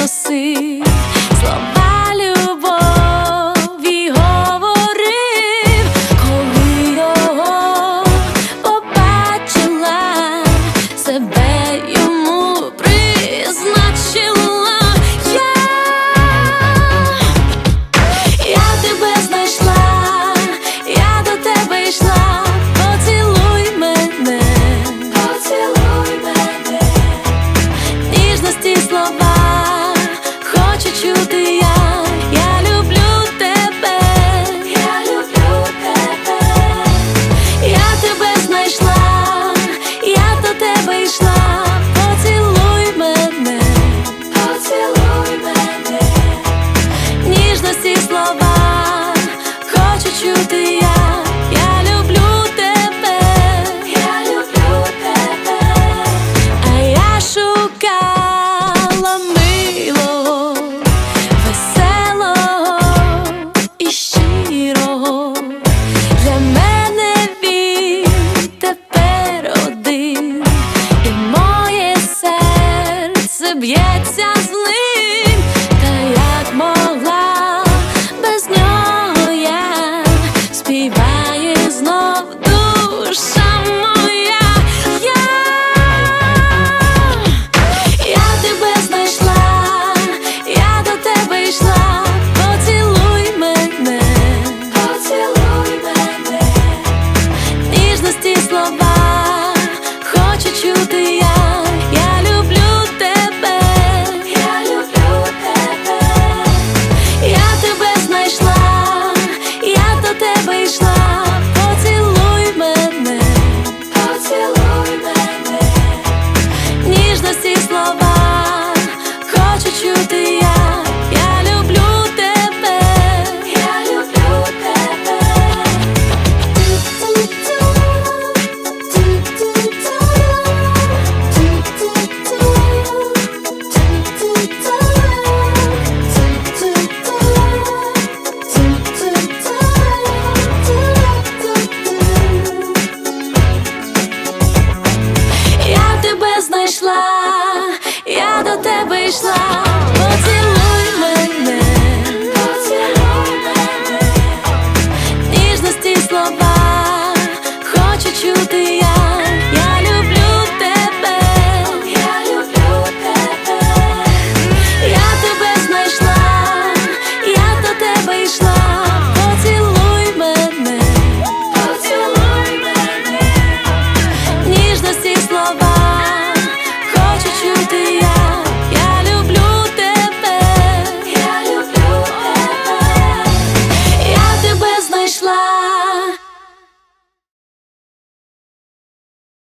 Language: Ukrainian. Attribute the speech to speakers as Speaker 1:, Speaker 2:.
Speaker 1: просив, слова любові говорив, коли його побачила, себе йому призначила. Я тебе знайшла, я до тебе йшла, поцілуй мене, ніжності слова хочу чути я люблю тебе, я тебе знайшла, я до тебе йшла, поцілуй мене, ніжності слова хочу чути я люблю тебе, а я шукала милого, веселого і щирого. Для мене він тепер один, і моє серце б'ється з ним. Та як могла без нього я, співає знов душа моя. Я тебе знайшла, я до тебе йшла, поцілуй мене, ніжності слова хочу чути я люблю тебе, я тебе знайшла, я до тебе йшла, поцілуй мене, ніжності слова хочу чути я люблю тебе, я тебе знайшла, я до тебе йшла,